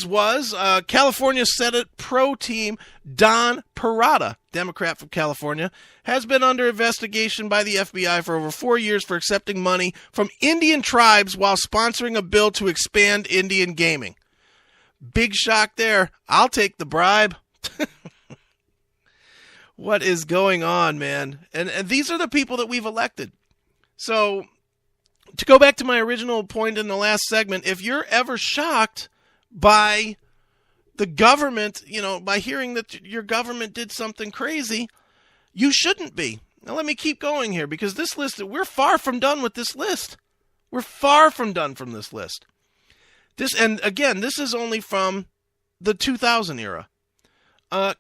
news was California Senate Pro Team Don Parada, Democrat from California, has been under investigation by the FBI for over 4 years for accepting money from Indian tribes while sponsoring a bill to expand Indian gaming. Big shock there. I'll take the bribe. What is going on, man? And these are the people that we've elected. So, to go back to my original point in the last segment, if you're ever shocked by the government, by hearing that your government did something crazy, you shouldn't be. Now, let me keep going here, because this list, we're far from done with this list. We're far from done from this list. And again, this is only from the 2000 era.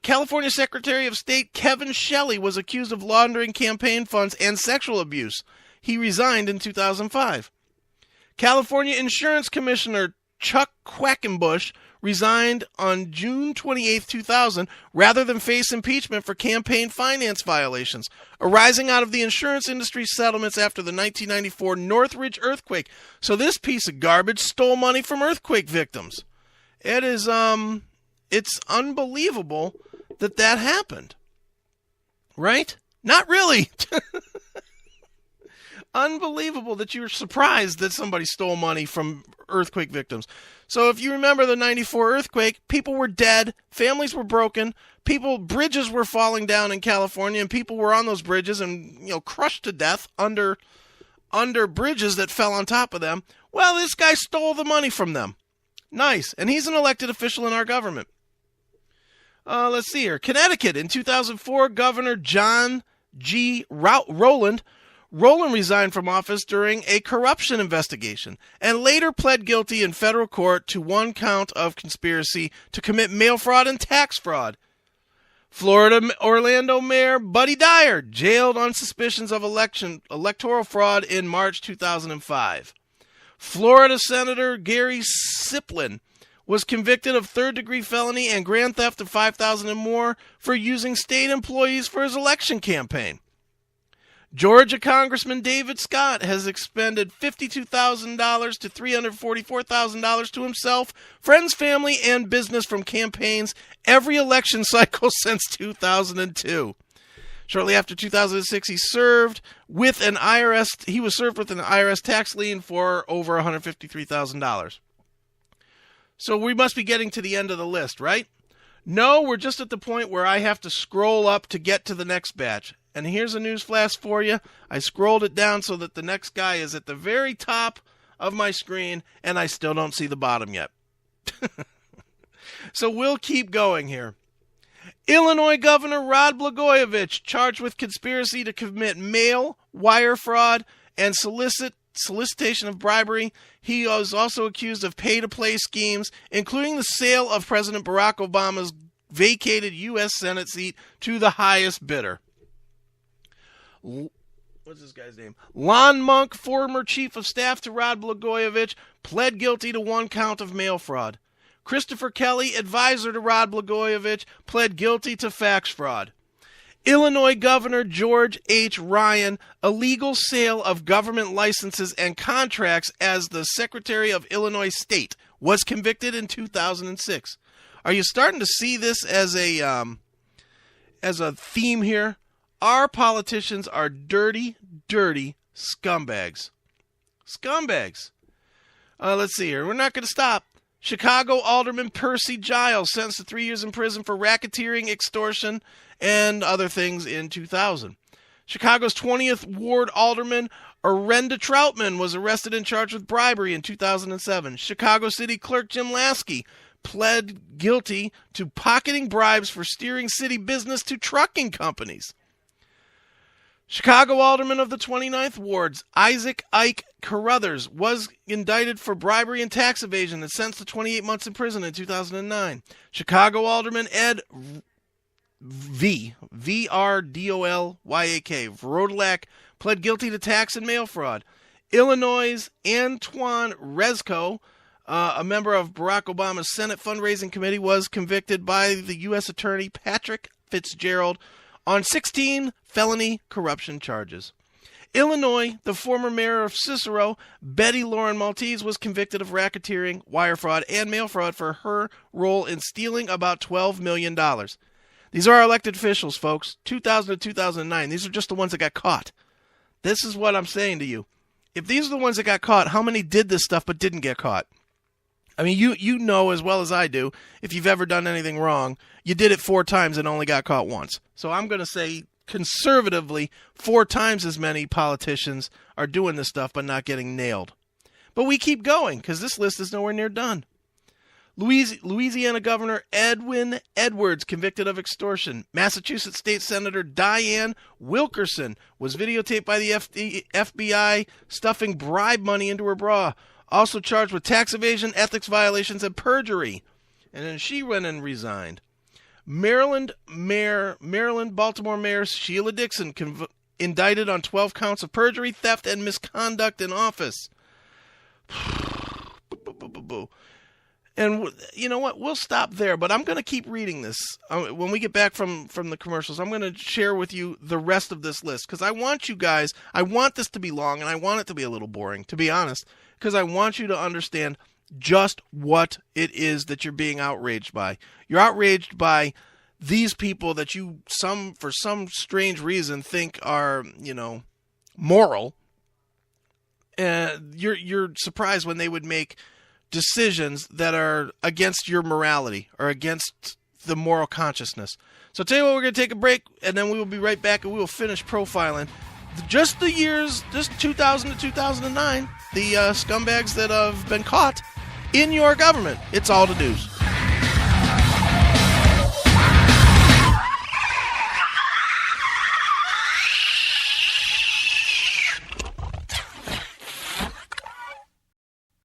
California Secretary of State Kevin Shelley was accused of laundering campaign funds and sexual abuse. He resigned in 2005. California Insurance Commissioner Chuck Quackenbush resigned on June 28, 2000, rather than face impeachment for campaign finance violations arising out of the insurance industry settlements after the 1994 Northridge earthquake. So this piece of garbage stole money from earthquake victims. It is, it's unbelievable that happened. Right? Not really. Unbelievable that you were surprised that somebody stole money from earthquake victims. So if you remember the 94 earthquake, people were dead, families were broken, bridges were falling down in California, and people were on those bridges and, crushed to death under bridges that fell on top of them. Well, this guy stole the money from them. Nice. And he's an elected official in our government. Let's see here. Connecticut, in 2004, Governor John G. Rowland resigned from office during a corruption investigation and later pled guilty in federal court to one count of conspiracy to commit mail fraud and tax fraud. Florida Orlando Mayor Buddy Dyer jailed on suspicions of electoral fraud in March 2005. Florida Senator Gary Siplin was convicted of third-degree felony and grand theft of $5,000 and more for using state employees for his election campaign. Georgia Congressman David Scott has expended $52,000 to $344,000 to himself, friends, family, and business from campaigns every election cycle since 2002. Shortly after 2006, he was served with an IRS tax lien for over $153,000. So we must be getting to the end of the list, right? No, we're just at the point where I have to scroll up to get to the next batch. And here's a news flash for you. I scrolled it down so that the next guy is at the very top of my screen, and I still don't see the bottom yet. So we'll keep going here. Illinois Governor Rod Blagojevich charged with conspiracy to commit mail, wire fraud, and solicitation of bribery. He was also accused of pay-to-play schemes, including the sale of President Barack Obama's vacated U.S. Senate seat to the highest bidder. What's this guy's name? Lon Monk, former chief of staff to Rod Blagojevich, pled guilty to one count of mail fraud. Christopher Kelly, advisor to Rod Blagojevich, pled guilty to fax fraud. Illinois Governor George H. Ryan, illegal sale of government licenses and contracts as the Secretary of Illinois State, was convicted in 2006. Are you starting to see this as a theme here? Our politicians are dirty, dirty scumbags. Scumbags. Let's see here. We're not going to stop. Chicago Alderman Percy Giles sentenced to 3 years in prison for racketeering, extortion, and other things in 2000. Chicago's 20th Ward Alderman Orenda Troutman was arrested and charged with bribery in 2007. Chicago City Clerk Jim Lasky pled guilty to pocketing bribes for steering city business to trucking companies. Chicago Alderman of the 29th Ward, Isaac Ike Carruthers, was indicted for bribery and tax evasion and sentenced to 28 months in prison in 2009. Chicago Alderman Ed Vrodolyak, pled guilty to tax and mail fraud. Illinois' Antoine Rezko, a member of Barack Obama's Senate Fundraising Committee, was convicted by the U.S. Attorney Patrick Fitzgerald on 16 felony corruption charges. Illinois, the former mayor of Cicero, Betty Lauren Maltese, was convicted of racketeering, wire fraud, and mail fraud for her role in stealing about $12 million. These are our elected officials, folks. 2000 to 2009. These are just the ones that got caught. This is what I'm saying to you. If these are the ones that got caught, how many did this stuff but didn't get caught? I mean, you know as well as I do, if you've ever done anything wrong, you did it 4 times and only got caught once. So I'm going to say, conservatively, 4 times as many politicians are doing this stuff but not getting nailed. But we keep going because this list is nowhere near done. Louisiana Governor Edwin Edwards convicted of extortion. Massachusetts State Senator Diane Wilkerson was videotaped by the FBI stuffing bribe money into her bra. Also charged with tax evasion, ethics violations, and perjury. And then she went and resigned. Maryland Baltimore Mayor Sheila Dixon indicted on 12 counts of perjury, theft, and misconduct in office. And you know what? We'll stop there, but I'm going to keep reading this. When we get back from the commercials, I'm going to share with you the rest of this list, because I want you guys, I want this to be long, and I want it to be a little boring, to be honest, because I want you to understand just what it is that you're being outraged by. You're outraged by these people that you, for some strange reason, think are, moral. You're surprised when they would make decisions that are against your morality or against the moral consciousness. So I'll tell you what, we're going to take a break, and then we will be right back, and we will finish profiling just the years, just 2000 to 2009, the scumbags that have been caught in your government. It's all the news.